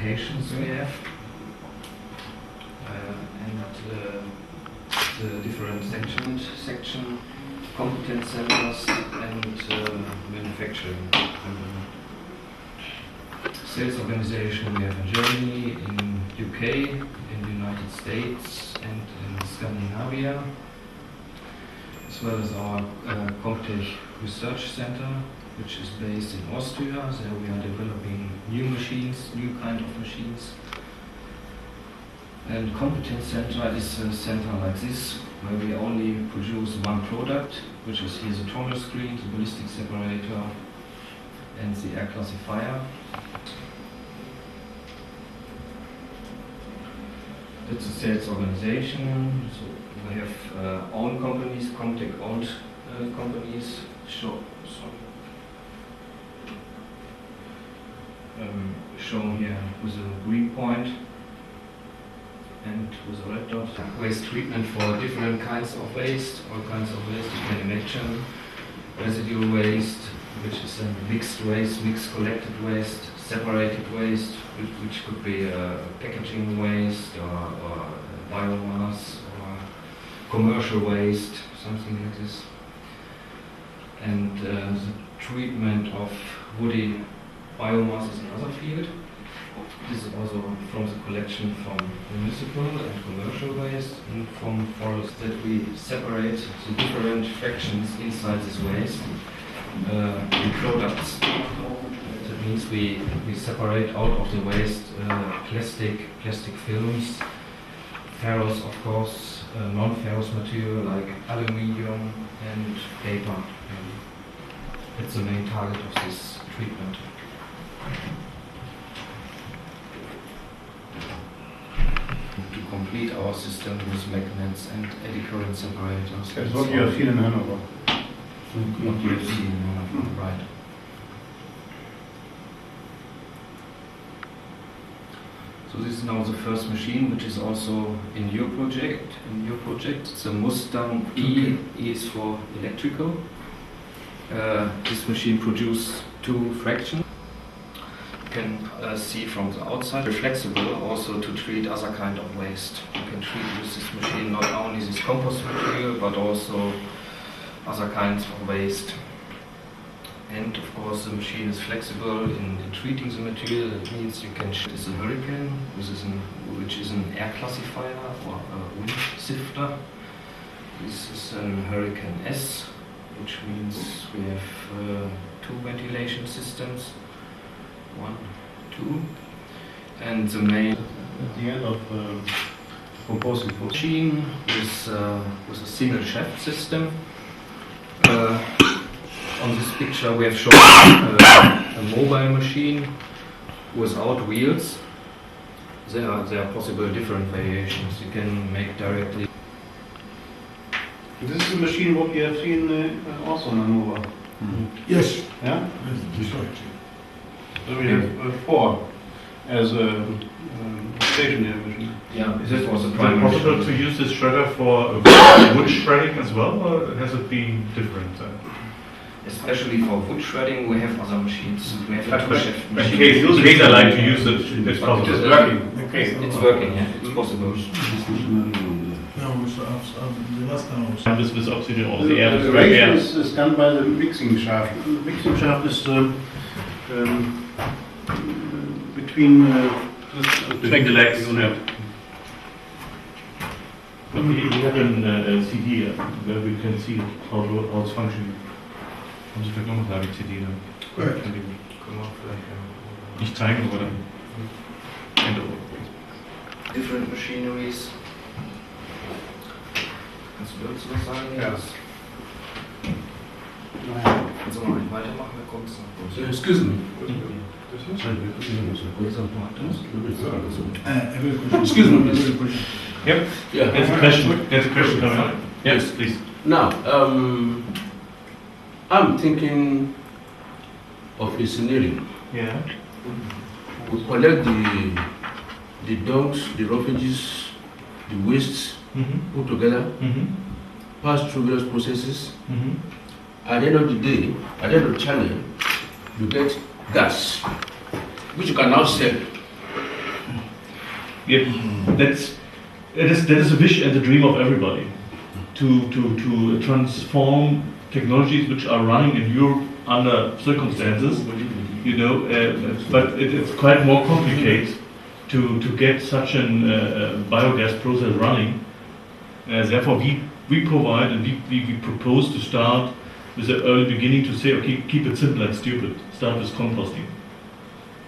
locations we have, and the different section competence centers and manufacturing. Sales organization we have in Germany, in UK, in the United States, and in Scandinavia, as well as our Comptech Research Center, which is based in Austria. There we are developing new machines, new kind of machines. And Competence Center is a center like this, where we only produce one product, which is here the tonneau screen, the ballistic separator, and the air classifier. It's a sales organization, so we have own companies, Comptech owned companies, shown here with a green point and with a red dot. Waste treatment for different kinds of waste, all kinds of waste you can imagine. Residual waste, which is a mixed waste, mixed collected waste, separated waste, which could be packaging waste or biomass or commercial waste, something like this. And the treatment of woody biomass is another field. This is also from the collection from municipal and commercial waste and from forests, that we separate the different fractions inside this waste in products. That means we separate out of the waste plastic films, ferrous of course, non-ferrous material like aluminium and paper. That's the main target of this treatment. To complete our system with magnets and eddy current separators. That's what you have seen in Hanover. What you have seen in Hanover, right. So this is now the first machine, which is also in your project. It's a Mustang E. E is for electrical. This machine produces two fractions. You can see from the outside, they're flexible also to treat other kind of waste. You can treat with this machine not only this compost material, but also other kinds of waste. And of course the machine is flexible in treating the material. That means you can this is a Hurricane, which is an air classifier or a wind sifter. This is an Hurricane S, which means we have two ventilation systems. 1, 2, and the main At the end of composing for machine with a single shaft system. On this picture we have shown a mobile machine without wheels. There are possible different variations. You can make directly. This is a machine what we have seen also in Hanover. Mm-hmm. Yes. Yeah? Yes. So we have 4 as a stationary machine. Yeah, this was a Is it primary. possible to use this shredder for wood shredding as well, or has it been different? Especially for wood shredding, we have other machines. We have But two shaft in machines. case I like to use it, it's possible. It's working. Okay. It's working, yeah. It's possible. No, the last time This is obviously all The the air. radius is done by the mixing shaft. The mixing shaft is between Between the legs. Yeah. We have a CD where we can see how it's functioning. Haben Sie vielleicht noch mal die CD dann? Correct. Nicht zeigen, oder? Different machineries. Kannst du dazu was sagen? Ja. Kannst du mal weitermachen, da kommt's noch. Excuse me. Excuse me. Yep. Yeah. There's a question. There's a question coming up. Yes, please. Now, I'm thinking of a scenario. Yeah. We collect the dogs, the refugees, the wastes, put together, pass through various processes. At the end of the day, at the end of the channel, you get gas, which you can now sell Yeah, that is a wish and the dream of everybody, to transform technologies which are running in Europe under circumstances, but it's quite more complicated to get such a biogas process running. Therefore, we provide and we propose to start with the early beginning to say, okay, keep it simple and stupid. Start with composting.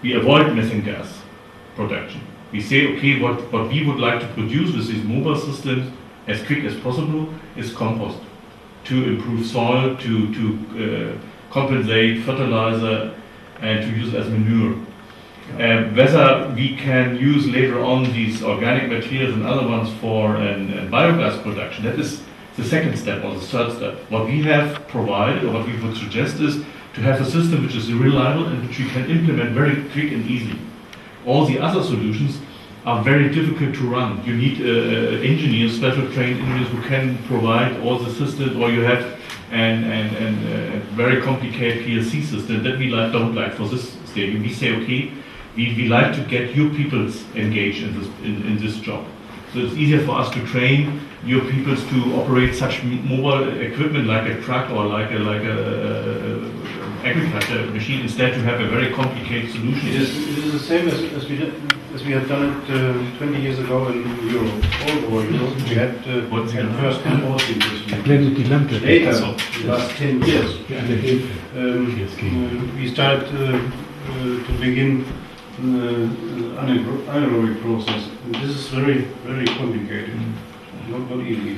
We avoid methane gas production. We say, okay, what we would like to produce with these mobile systems as quick as possible is compost to improve soil, to compensate fertilizer, and to use as manure. Whether we can use later on these organic materials and other ones for biogas production, that is the second step or the third step. What we have provided, or what we would suggest, is to have a system which is reliable and which we can implement very quick and easy. All the other solutions are very difficult to run. You need engineers, special trained engineers who can provide all the systems, or you have a very complicated PLC system that we don't like for this stadium. We say, okay, we like to get your people engaged in this job. So it's easier for us to train your people to operate such mobile equipment like a truck or like a agriculture machine, instead to have a very complicated solution. It is the same as we had done it 20 years ago in Europe. All over Europe, we had first composting systems. Later, the last 10 years, we started to begin anaerobic process. And this is very, very complicated. Not easy.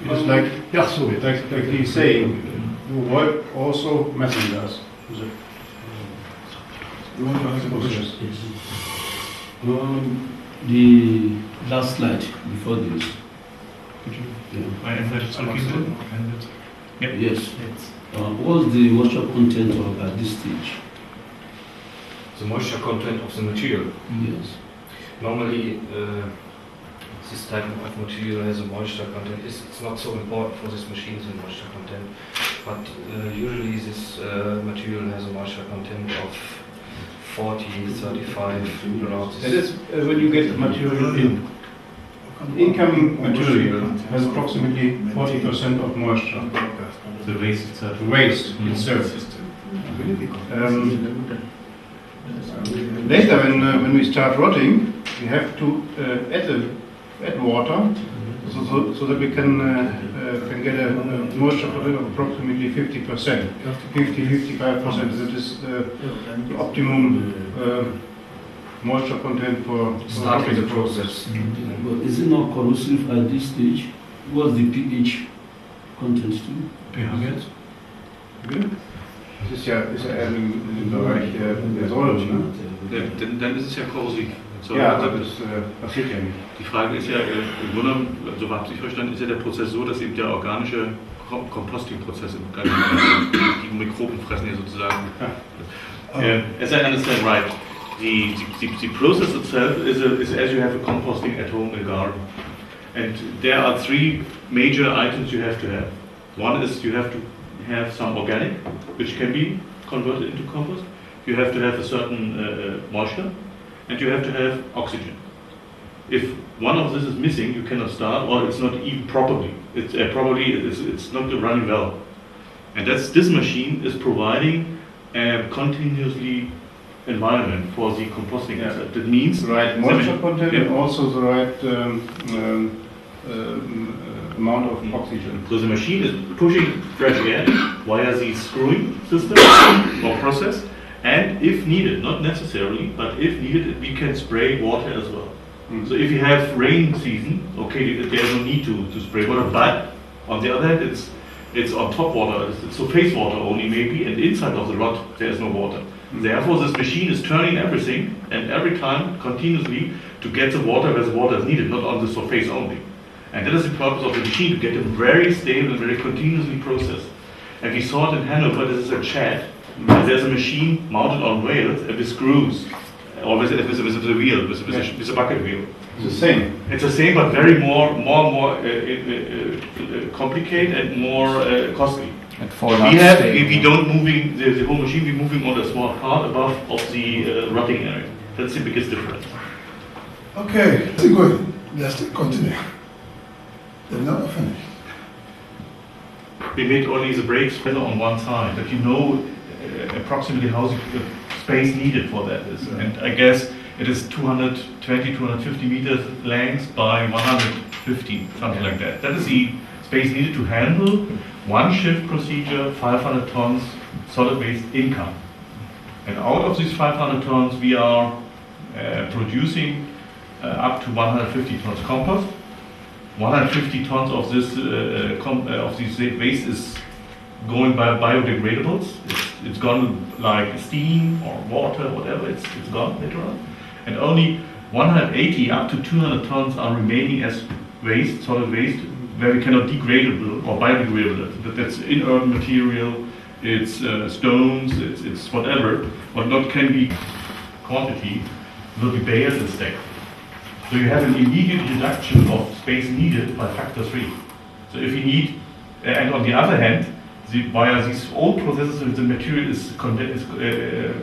It's like he's saying, you avoid also methane gas. The last slide before this. Yes. What's the moisture content at this stage? The moisture content of the material. Yes. Normally, this type of material has a moisture content. It's not so important for this machine, the moisture content, but usually this material has a moisture content of 40, 35, around this. That is when you get material in. Incoming material has approximately 40% of moisture. The waste itself. The waste itself. Later, when we start rotting, we have to add water, so that we can get a moisture content of approximately 50%, 50-55%. That is the optimum moisture content for starting the process. But is it not corrosive at this stage? What's the pH content too? pH? Das ist ja im Bereich der Säure, ne? Dann ist es ja korrosiv. Ja, aber das passiert ja nicht. Die Frage ist ja, im Grunde genommen, so habe ich verstanden, ist ja der Prozess so, dass eben der organische Composting-Prozess im Ganzen, die Mikroben fressen ja sozusagen. As I understand right, the process itself is as you have a composting at home in a garden. And there are three major items you have to have. One is you have to have some organic, which can be converted into compost. You have to have a certain moisture, and you have to have oxygen. If one of this is missing, you cannot start, or it's not even properly. It's not running well. And this machine is providing a continuously environment for the composting. Yeah. That means The right moisture content and also the right amount of oxygen. So the machine is pushing fresh air via the screwing system or process, and if needed, not necessarily, but if needed, we can spray water as well. So if you have rain season, okay, there's no need to spray water, but on the other hand, it's on top water, it's surface water only maybe, and inside of the rod there's no water. Therefore, this machine is turning everything and every time continuously to get the water where the water is needed, not on the surface only. And that is the purpose of the machine, to get it very stable and very continuously processed. And we saw it in Hanover, this is a chat, and there's a machine mounted on rails with screws, or with a wheel, with a bucket wheel. It's the same. It's the same, but very more complicated and more costly. And for We don't moving the whole machine. We're moving on a small part above of the rotting area, That's the biggest difference. Okay, still going. They are still continuing. They're never finished. We made only the brakes feather on one side, but you know approximately how the space needed for that is. And I guess it is 220, 250 meters length by 150, something like that. That is the space needed to handle one shift procedure, 500 tons solid waste income. And out of these 500 tons, we are producing up to 150 tons compost. 150 tons of this waste is going by biodegradables. It's gone like steam or water, whatever. It's gone later on. And only 180 up to 200 tons are remaining as waste, solid waste, where we cannot degradable or biodegradable. That's inert material. It's stones. It's whatever. What not can be quantity will be baled and stacked. So you have an immediate reduction of space needed by factor 3. So if you need, and on the other hand, via these old processes, the material is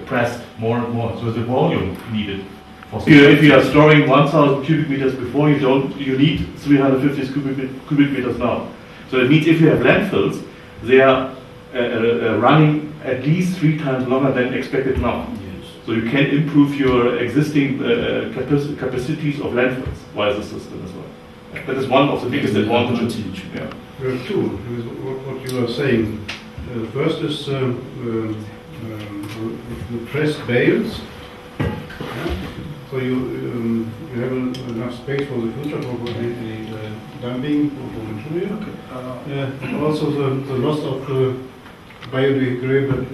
pressed more and more. So the volume needed. If you are storing 1,000 cubic meters before, you need 350 cubic meters now. So it means if you have landfills, they are running at least 3 times longer than expected now. So you can improve your existing capacities of landfills via the system as well. That is one of the biggest advantages. Yeah. There are two. What you are saying. First is the pressed bales. So you have enough space for the future for any dumping of material. Okay. Also the loss of biodegradable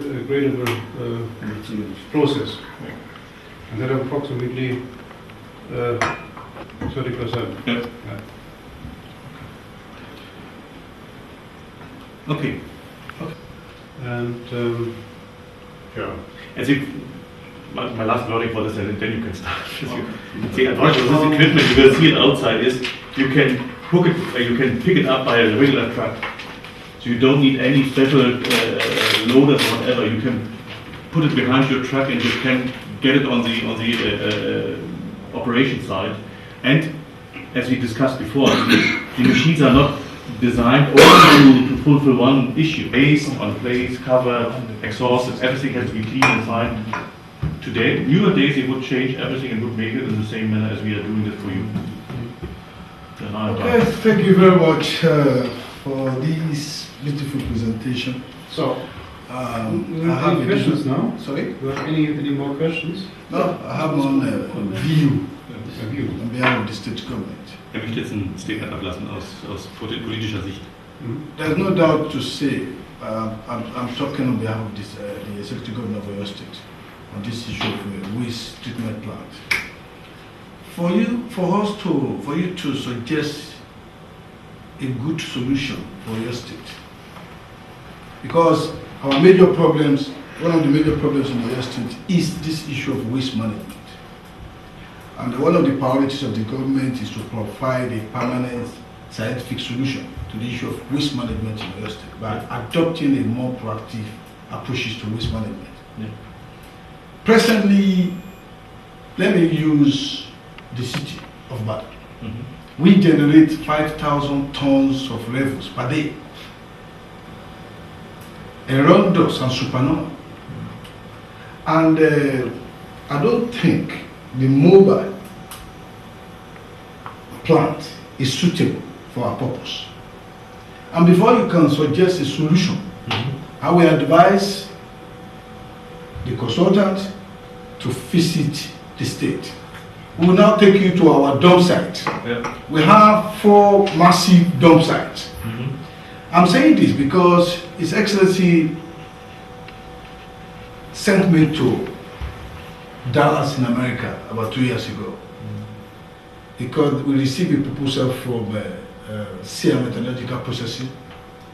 process. And that approximately 30%. Yeah. Okay. And yeah. And my last wording for this, and then you can start. The advantage of this equipment, you will see it outside, is you can hook it, you can pick it up by a regular truck. So you don't need any special loaders or whatever. You can put it behind your truck and you can get it on the operation side. And as we discussed before, the machines are not designed only to fulfill one issue. Based on place, cover, exhaust, everything has to be clean and fine. Today, newer days, they would change everything and would make it in the same manner as we are doing it for you. Okay, thank you very much for this beautiful presentation. So, I you have have any questions now? Sorry? You have any more questions? No, I have one view A view. on behalf of the state government. Ich möchte jetzt ein Statement ablassen aus politischer Sicht. There's no doubt to say, I'm talking on behalf of this, the executive governor of Oyo State on this issue of waste treatment plant. For you to suggest a good solution for your state, because our major problems, one of the major problems in Oyo State is this issue of waste management. And one of the priorities of the government is to provide a permanent scientific solution to the issue of waste management in Oyo State by adopting a more proactive approaches to waste management. Yeah. Presently, let me use the city of Badr. Mhm. We generate 5,000 tons of levels per day. Around us and supernova. And I don't think the mobile plant is suitable for our purpose. And before you can suggest a solution, I will advise the consultant to visit the state. We will now take you to our dump site. Yeah. We have 4 massive dump sites. Mhm. I'm saying this because His Excellency sent me to Dallas in America about 2 years ago because we received a proposal from SEA Metallurgical Processing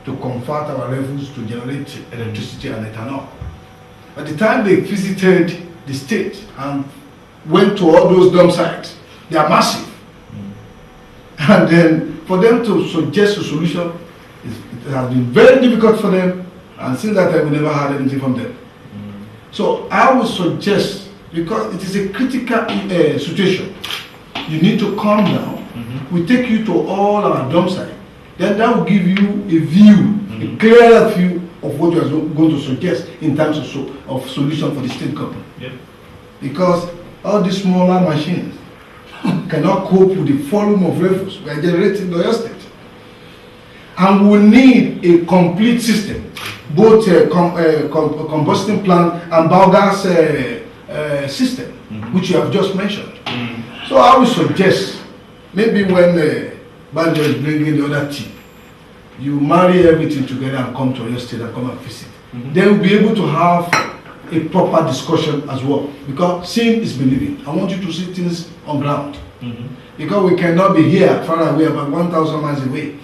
to convert our levels to generate electricity and ethanol. By the time they visited the state and went to all those dump sites, they are massive. And then for them to suggest a solution, it has been very difficult for them, and since that time we never had anything from them. So I would suggest because it is a critical situation. You need to calm down. We take you to all our dump sites. Then that will give you a view, a clearer view of what you are going to suggest in terms of solution for the state government. Yep. Because all these smaller machines cannot cope with the volume of refuse we are generating in Oyo State. And we need a complete system, both combustion plant and biogas system, which you have just mentioned. So I would suggest, maybe when Banjo is bringing the other team, you marry everything together and come to Oyo State and come and visit. Then we'll be able to have a proper discussion as well. Because seeing is believing. I want you to see things on ground. Because we cannot be here far away, about 1,000 miles away,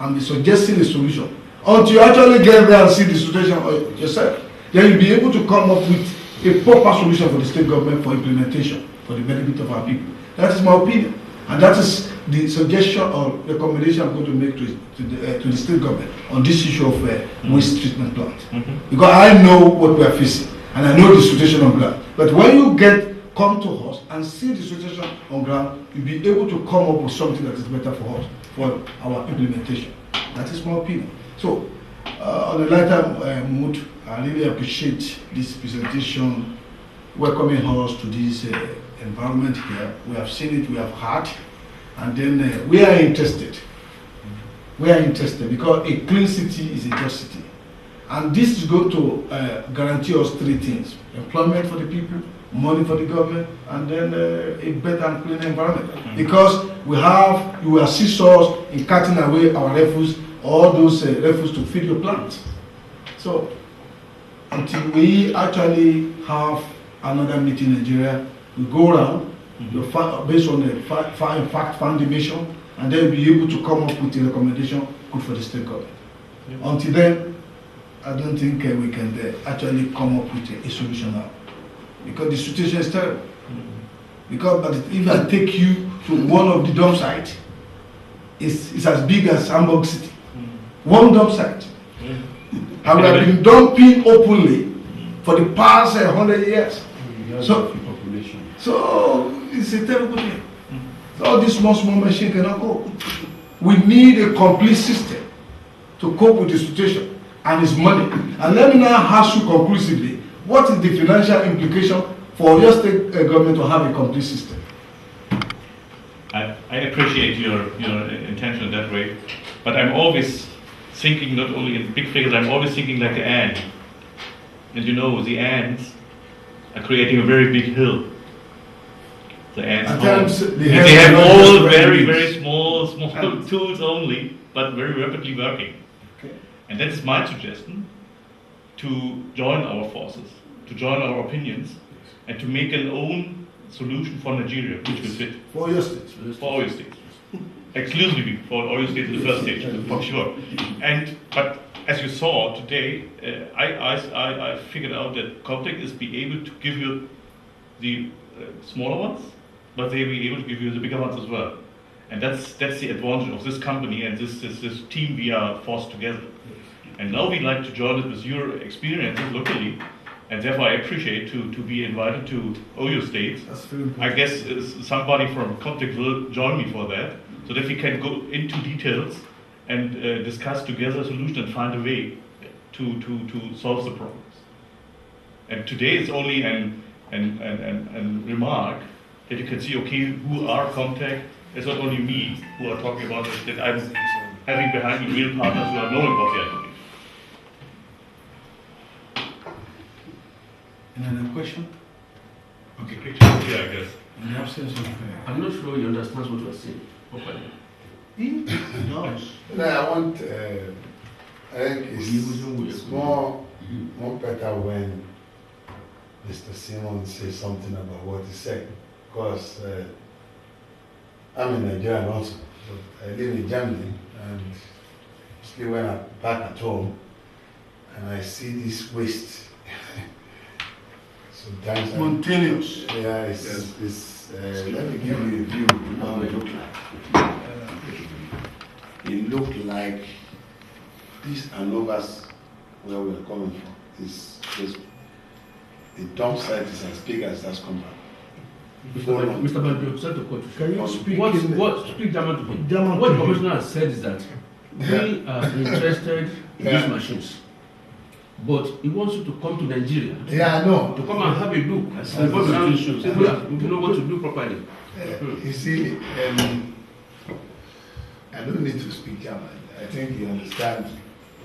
and be suggesting a solution. Until you actually get there and see the situation yourself, then you'll be able to come up with a proper solution for the state government for implementation, for the benefit of our people. That is my opinion. And that is the suggestion or recommendation I'm going to make to the state government on this issue of waste treatment plant. Because I know what we are facing, and I know the situation on ground. But when you come to us and see the situation on ground, you'll be able to come up with something that is better for us, for our implementation. That is my opinion. So, on a lighter mood, I really appreciate this presentation, welcoming us to this environment here. We have seen it, we have heard, and then we are interested. We are interested because a clean city is a just city. And this is going to guarantee us three things: employment for the people, money for the government, and then a better and cleaner environment. Because you will assist us in cutting away our refuse, all those refuse to feed your plants. So, until we actually have another meeting in Nigeria, we go around based on the fact-finding mission, and then we'll be able to come up with a recommendation good for the state government. Until then, I don't think we can actually come up with a solution now. Because the situation is terrible. Because if I take you to one of the dump sites, it's as big as Hamburg City. One dump site. And we have been dumping openly for the past 100 years. So it's a terrible thing. So all this small machine cannot cope. We need a complete system to cope with the situation, and it's money. And let me now ask you conclusively, what is the financial implication for your state government to have a complete system? I appreciate your intention in that way, but I'm always thinking not only in big figures, I'm always thinking like an ant. And you know, the ants are creating a very big hill. The ants, and they have all very, very small tools only, but very rapidly working. Okay. And that is my suggestion, to join our forces, to join our opinions, and to make an own solution for Nigeria, which will fit. For your state. For Oyo State. Exclusively for Oyo State in the first stage, for sure. But as you saw today, I figured out that Comtech is be able to give you the smaller ones, but they will be able to give you the bigger ones as well. And that's the advantage of this company and this team we are forced together. And now we'd like to join it with your experiences locally, and therefore I appreciate to be invited to Oyo State. That's very important. I guess somebody from Comtech will join me for that, so that we can go into details and discuss together a solution and find a way to solve the problems. And today it's only an remark that you can see, okay, who are Comtech? It's not only me who are talking about this, that I'm having behind me real partners who are knowing what they are doing. Another question? Okay, picture here, I guess. In the absence of... I'm not sure you understand what you're saying. He does. No, I think it's more better when Mr. Simon says something about what he said. Because I'm in Nigeria also, but I live in Germany, and mostly when I'm back at home and I see this waste, sometimes Spontaneous. Let me give you a view of how it looked like. It looked like these are numbers where we're coming from. the dump site is as big as that compound. Mr. Banjo, sorry to cut you. Can you speak Speak German to me. German What to the him? commissioner has said is that we are interested in Yeah. these machines, but he wants you to come to Nigeria Yeah, I know. to come and have a look see. before you know what to do properly. You see, I don't need to speak German. I think you understand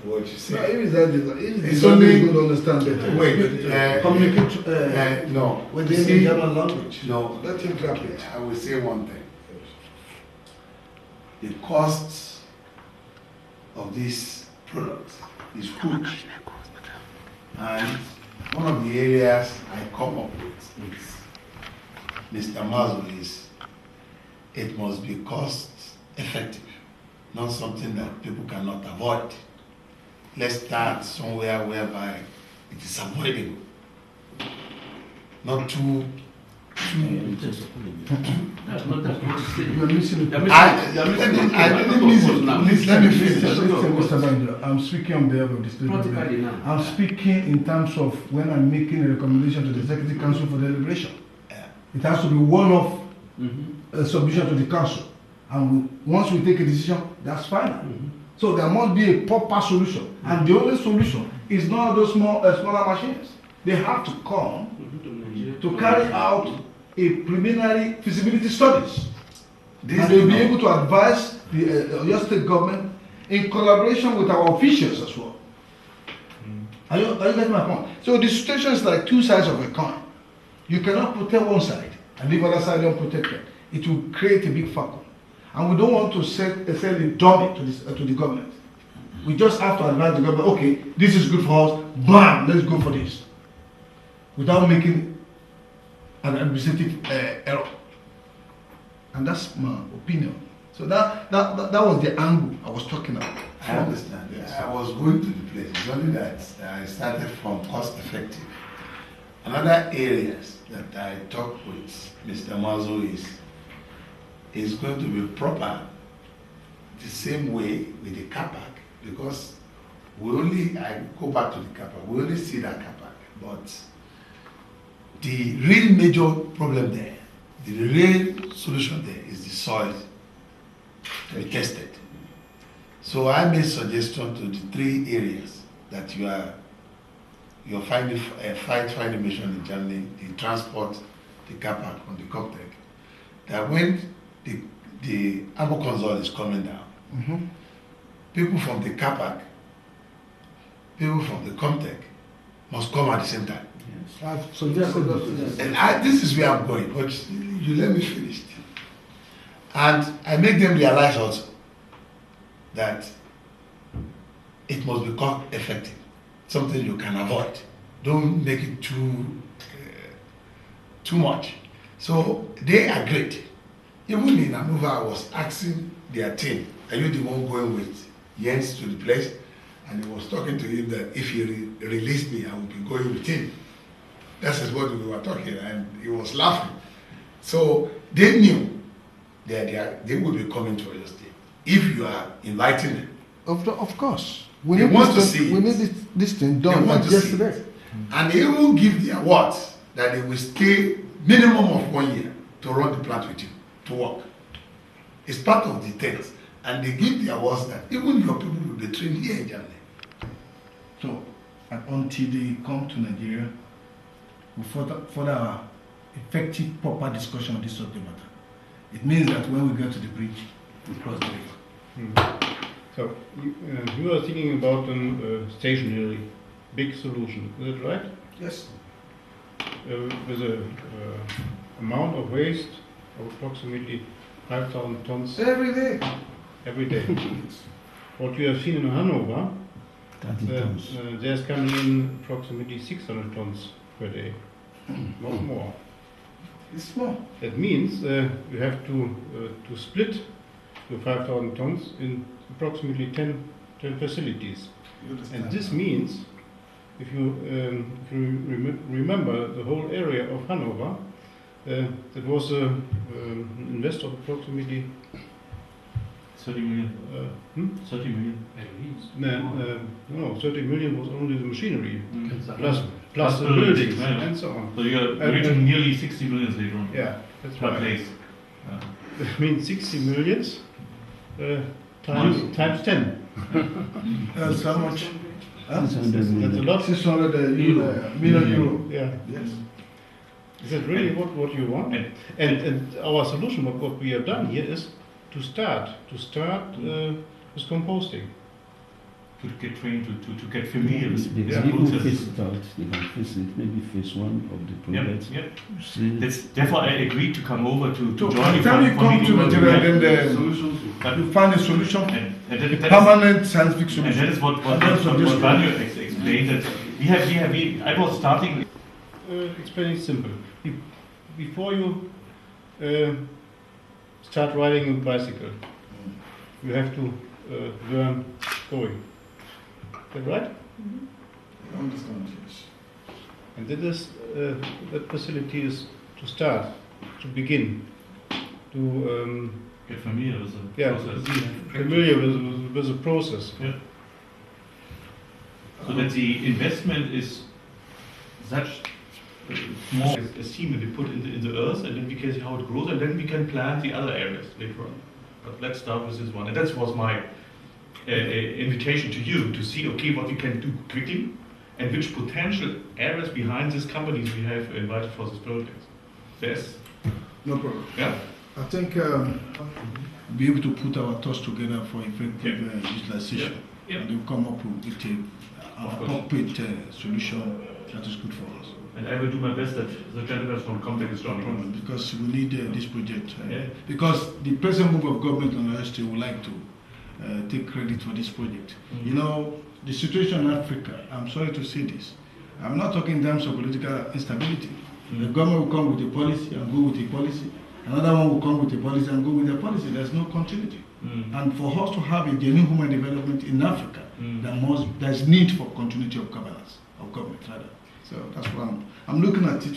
what you No, say. if it's It's only only- going to understand better. Wait, Communicate no. with You the see, German language. No, Let him grab it. I will say one thing. The cost of this product is huge. And one of the areas I come up with Mr. Mazo is it must be cost effective, not something that people cannot avoid. Let's start somewhere whereby it is avoidable, not too. That's not what he's saying. You are missing You're it. I didn't miss it. Please let me finish. Listen, Mr. Banjo, I'm speaking on behalf of the state Practically government. now. I'm speaking in terms of when I'm making a recommendation to the Executive Council for deliberation. Yeah. It has to be one-off Mhm. submission to the council. And once we take a decision, that's fine. Mhm. So there must be a proper solution. And the only solution is not those smaller machines. They have to come to carry out a preliminary feasibility studies. And they'll be able to advise the your state government in collaboration with our officials as well. Are you getting my point? So the situation is like two sides of a coin. You cannot protect one side and leave other side unprotected. It will create a big vacuum. And we don't want to necessarily dump it to the government. We just have to advise the government, okay, this is good for us, bam, let's go for this. Without making an administrative error. And that's my opinion. So that was the angle I was talking about. I understand. I was going to the place. It's only that I started from cost effective. Another areas that I talk with Mr. Mazo is going to be proper the same way with the CAPAC, because I go back to the CAPAC, we only see that CAPAC, but the real major problem there, the real solution there is the soil to be tested. So I made suggestion to the three areas that you're finding finding mission in Germany, the transport, the CAPAC, and the COPTEC, that when the Aboconsol is coming down, people from the CAPAC, people from the COMTEC must come at the same time. So yes, And this is where I'm going, but you let me finish. And I make them realize also that it must be cost effective, something you can avoid. Don't make it too much. So they agreed. Even in Anuva, I was asking their team, are you the one going with Jens to the place? And he was talking to him that if he released me, I would be going with him. That is what we were talking, and he was laughing. So they knew that they would be coming to Oyo State if you are inviting them. of course. We They need want this to thing- see We it. need this thing They done want like to see yesterday. And they will give the awards that they will stay minimum of 1 year to run the plant with you, to work. It's part of the test. And they give the awards that even your people will be trained here in Germany. So, and until they come to Nigeria, we further our effective, proper discussion on this subject matter. It means that when we get to the bridge, we cross the river. So you are thinking about a stationary big solution, is that right? Yes. With a amount of waste of approximately 5,000 tons Every day. every day. What you have seen in Hanover, there's coming in approximately 600 tons per day, not more. It's small. That means you have to split the 5,000 tons in approximately 10 facilities. And this means, if you remember the whole area of Hanover, that was an invest of approximately 30 million. 30 million. no, 30 million was only the machinery, plus plus the buildings, buildings yeah. and so on. So you're And- reaching nearly 60 million later on. Yeah, that's Per right. place. Yeah. That means 60 millions times 10. That's how much? Huh? That's a lot. 600 million euro. Yeah. Yes. Is that really what you want? And- And our solution, what we have done here is to start with composting. To get trained, to get familiar with They Yeah. can even processes. phase it out. They can phase it, maybe phase one of the Yeah, project. yeah. See, Therefore, I agreed to come over to So join by you the time you for come to meeting Nigeria, with- then you find a solution, and a that is- permanent scientific And solution. that is what And that's what this Banyo explained, that I was starting, Explaining simple. Before you start riding a bicycle, you have to learn going. Is that right? I understand, yes. And that facility is to start, to begin, to get familiar with the to process. be familiar with the process. So that the investment is such small as semen we put in the earth, and then we can see how it grows, and then we can plant the other areas later on. But let's start with this one, and that was my invitation to you to see, okay, what we can do quickly, and which potential areas behind these companies we have invited for this project. Yes. No problem. Yeah. I think be able to put our thoughts together for effective utilization. Yeah. And we'll come up with an Of course. appropriate solution that is good for us. And I will do my best that the gentleman from Comtech is No joining problem, us. because we need this project. Yeah. Because the present move of government on the state would like to take credit for this project. Mhm. You know, the situation in Africa, I'm sorry to say this, I'm not talking in terms of political instability. The government will come with a policy and go with a policy. Another one will come with a policy and go with a policy. There's no continuity. And for us to have a genuine human development in Africa, there's need for continuity of governance, of government rather. So that's what I'm looking at it.